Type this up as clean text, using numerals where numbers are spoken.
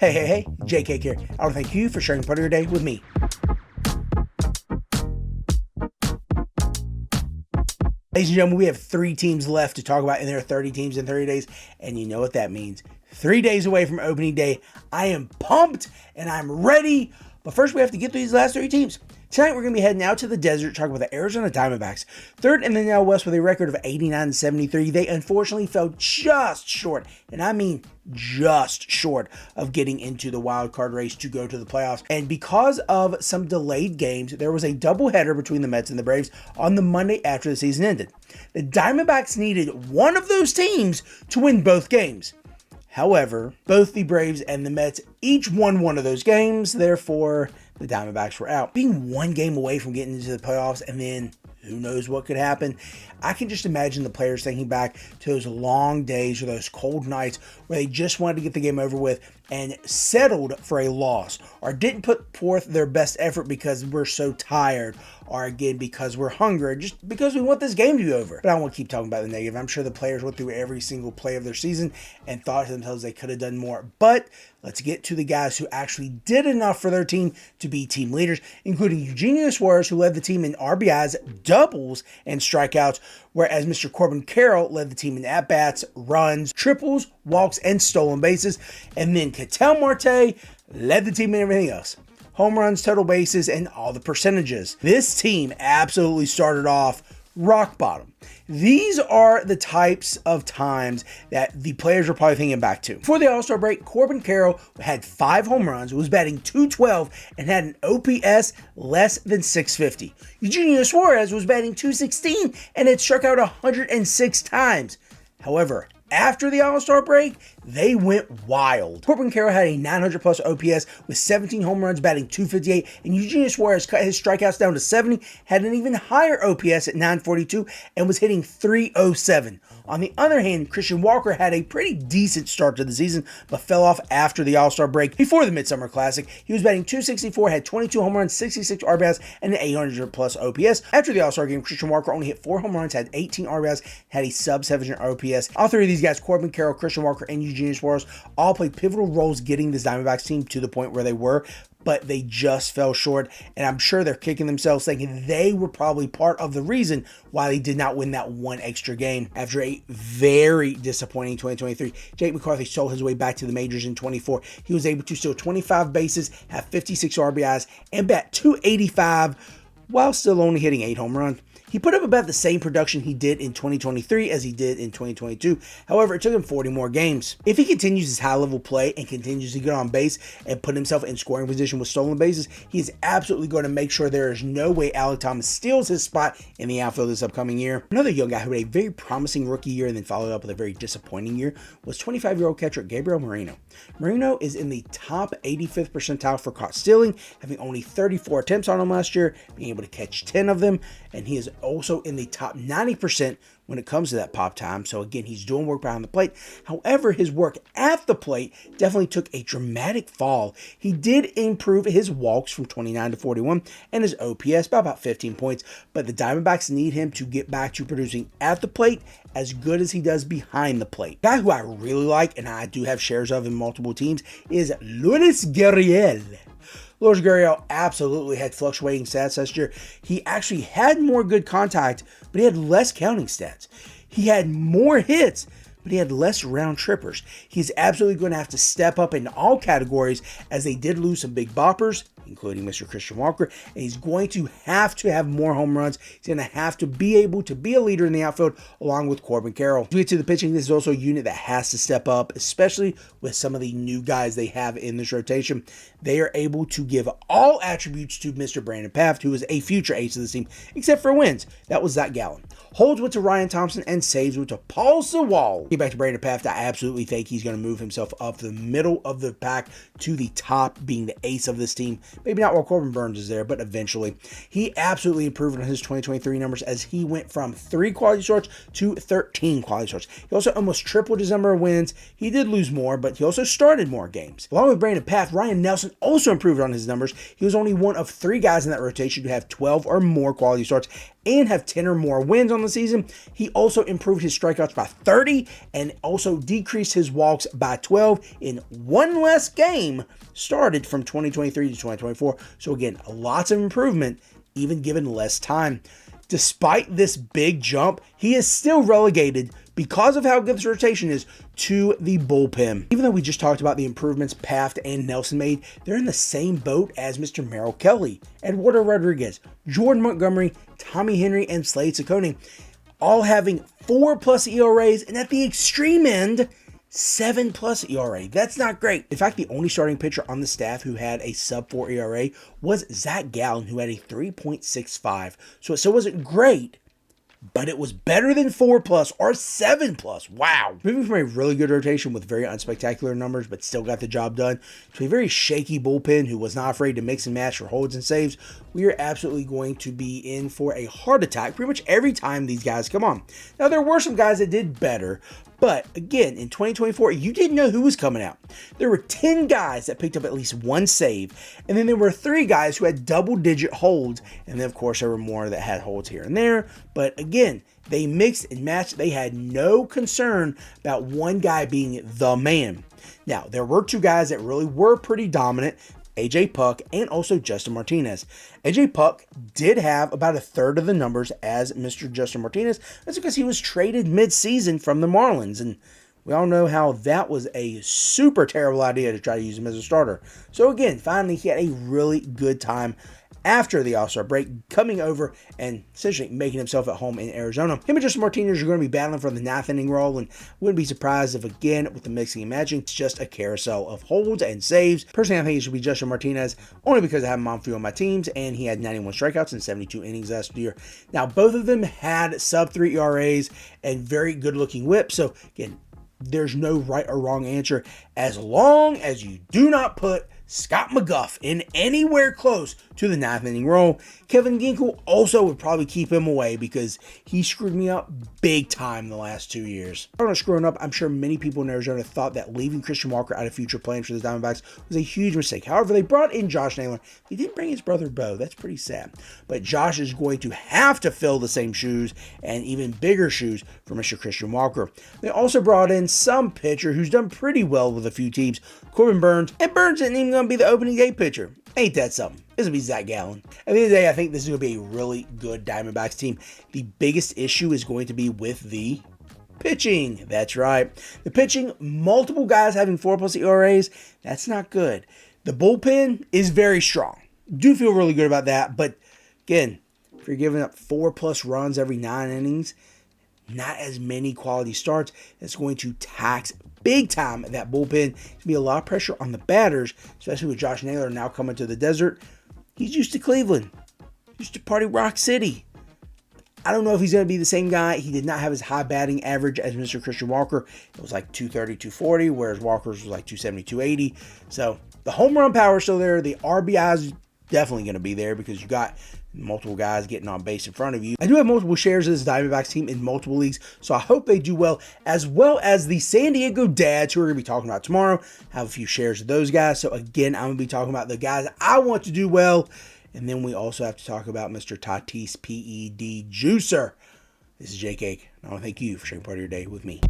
Hey, JK here. I want to thank you for sharing part of your day with me. Ladies and gentlemen, we have 3 teams left to talk about, and there are 30 teams in 30 days, and you know what that means. 3 days away from opening day. I am pumped, and I'm ready, but first we have to get through these last 3 teams. Tonight we're going to be heading out to the desert, talking about the Arizona Diamondbacks. 3rd in the NL West with a record of 89-73. They unfortunately fell just short, and I mean just short, of getting into the wild card race to go to the playoffs. And because of some delayed games, there was a doubleheader between the Mets and the Braves on the Monday after the season ended. The Diamondbacks needed one of those teams to win both games. However, both the Braves and the Mets each won one of those games, therefore the Diamondbacks were out. Being 1 game away from getting into the playoffs, and then who knows what could happen. I can just imagine the players thinking back to those long days or those cold nights where they just wanted to get the game over with and settled for a loss, or didn't put forth their best effort because we're so tired, or again because we're hungry, just because we want this game to be over. But I don't want to keep talking about the negative. I'm sure the players went through every single play of their season and thought to themselves they could have done more. But let's get to the guys who actually did enough for their team to be team leaders, including Eugenio Suarez, who led the team in RBIs, doubles, and strikeouts, whereas Mr. Corbin Carroll led the team in at-bats, runs, triples, walks, and stolen bases. And then Ketel Marte led the team in everything else: home runs, total bases, and all the percentages. This team absolutely started off rock bottom. These are the types of times that the players are probably thinking back to. Before the All-Star break, Corbin Carroll had 5 home runs, was batting .212, and had an OPS less than .650. Eugenio Suarez was batting .216 and had struck out 106 times. However, after the All-Star break, they went wild. Corbin Carroll had a 900 plus OPS with 17 home runs, batting .258, and Eugenio Suarez cut his strikeouts down to 70, had an even higher OPS at 942, and was hitting .307. On the other hand, Christian Walker had a pretty decent start to the season, but fell off after the All-Star break. Before the Midsummer Classic, he was batting .264, had 22 home runs, 66 RBIs, and an 800 plus OPS. After the All-Star game, Christian Walker only hit 4 home runs, had 18 RBIs, had a sub-700 OPS. All 3 of these guys, Corbin Carroll, Christian Walker, and Eugenio Suarez, all played pivotal roles getting this Diamondbacks team to the point where they were, but they just fell short, and I'm sure they're kicking themselves thinking they were probably part of the reason why they did not win that 1 extra game. After a very disappointing 2023, Jake McCarthy stole his way back to the majors in 24. He was able to steal 25 bases, have 56 RBIs, and bat .285 while still only hitting 8 home runs. He put up about the same production he did in 2023 as he did in 2022. However, it took him 40 more games. If he continues his high-level play and continues to get on base and put himself in scoring position with stolen bases, he is absolutely going to make sure there is no way Alek Thomas steals his spot in the outfield this upcoming year. Another young guy who had a very promising rookie year and then followed up with a very disappointing year was 25-year-old catcher Gabriel Moreno. Moreno is in the top 85th percentile for caught stealing, having only 34 attempts on him last year, being able to catch 10 of them, and he is also in the top 90% when it comes to that pop time. So again, he's doing work behind the plate. However, his work at the plate definitely took a dramatic fall. He did improve his walks from 29 to 41 and his OPS by about 15 points, but the Diamondbacks need him to get back to producing at the plate as good as he does behind the plate. Guy who I really like, and I do have shares of in multiple teams, is Luis Gurriel. Luis Gurriel absolutely had fluctuating stats last year. He actually had more good contact, but he had less counting stats. He had more hits, but he had less round trippers. He's absolutely going to have to step up in all categories, as they did lose some big boppers, including Mr. Christian Walker, and he's going to have more home runs. He's going to have to be able to be a leader in the outfield along with Corbin Carroll. As we get to the pitching, this is also a unit that has to step up, especially with some of the new guys they have in this rotation. They are able to give all attributes to Mr. Brandon Pfaff, who is a future ace of the team, except for wins. That was Zach Gallen. Holds went to Ryan Thompson, and saves went to Paul Sewald. Get back to Brandon Pfaff. I absolutely think he's going to move himself up the middle of the pack to the top, being the ace of this team. Maybe not while Corbin Burnes is there, but eventually. He absolutely improved on his 2023 numbers, as he went from 3 quality starts to 13 quality starts. He also almost tripled his number of wins. He did lose more, but he also started more games. Along with Brandon Pfaff, Ryan Nelson also improved on his numbers. He was only one of 3 guys in that rotation to have 12 or more quality starts, and have 10 or more wins on the season. He also improved his strikeouts by 30 and also decreased his walks by 12 in one less game started from 2023 to 2024. So again, lots of improvement, even given less time. Despite this big jump, he is still relegated because of how good this rotation is to the bullpen. Even though we just talked about the improvements Paft and Nelson made, they're in the same boat as Mr. Merrill Kelly, Eduardo Rodriguez, Jordan Montgomery, Tommy Henry, and Slade Ciccone, all having 4+ ERAs, and at the extreme end, 7+ ERA. That's not great. In fact, the only starting pitcher on the staff who had a sub-4 ERA was Zach Gallen, who had a 3.65. So it still wasn't great, but it was better than 4+ or 7+. Wow. Moving from a really good rotation with very unspectacular numbers, but still got the job done, to a very shaky bullpen who was not afraid to mix and match for holds and saves, we are absolutely going to be in for a heart attack pretty much every time these guys come on. Now, there were some guys that did better, but again, in 2024, you didn't know who was coming out. There were 10 guys that picked up at least one save, and then there were 3 guys who had double-digit holds, and then, of course, there were more that had holds here and there. But again, they mixed and matched. They had no concern about one guy being the man. Now, there were 2 guys that really were pretty dominant, AJ Puck and also Justin Martinez. AJ Puck did have about a third of the numbers as Mr. Justin Martinez. That's because he was traded mid-season from the Marlins, and we all know how that was a super terrible idea to try to use him as a starter. So again, finally, he had a really good time after the All-Star break, coming over and essentially making himself at home in Arizona. Him and Justin Martinez are going to be battling for the 9th inning role, and wouldn't be surprised if, again, with the mixing and matching, it's just a carousel of holds and saves. Personally, I think it should be Justin Martinez, only because I have him on few of my teams, and he had 91 strikeouts in 72 innings last year. Now, both of them had sub-3 ERAs and very good-looking whips, so again, there's no right or wrong answer as long as you do not put Scott McGough in anywhere close to the 9th inning role. Kevin Ginkel also would probably keep him away because he screwed me up big time the last 2 years. I'm not screwing up. I'm sure many people in Arizona thought that leaving Christian Walker out of future plans for the Diamondbacks was a huge mistake. However, they brought in Josh Naylor. He didn't bring his brother Bo. That's pretty sad. But Josh is going to have to fill the same shoes and even bigger shoes for Mr. Christian Walker. They also brought in some pitcher who's done pretty well with a few teams, Corbin Burns, and Burns isn't even going to be the opening day pitcher. Ain't that something? This will be Zach Gallen. At the end of the day, I think this is going to be a really good Diamondbacks team. The biggest issue is going to be with the pitching. That's right. The pitching, multiple guys having 4+ ERAs, that's not good. The bullpen is very strong. Do feel really good about that, but again, if you're giving up 4+ runs every 9 innings, not as many quality starts, it's going to tax big time that bullpen. There's going to be a lot of pressure on the batters, especially with Josh Naylor now coming to the desert. He's used to Cleveland, used to Party Rock City. I don't know if he's going to be the same guy. He did not have as high batting average as Mr. Christian Walker. It was like 230, 240, whereas Walker's was like 270, 280. So the home run power is still there. The RBI is definitely going to be there because you got multiple guys getting on base in front of you. I do have multiple shares of this Diamondbacks team in multiple leagues, so I hope they do well, as the San Diego Dads, who we're going to be talking about tomorrow. I have a few shares of those guys. So again, I'm going to be talking about the guys I want to do well. And then we also have to talk about Mr. Tatis PED Juicer. This is Jake Ake. I want to thank you for sharing part of your day with me.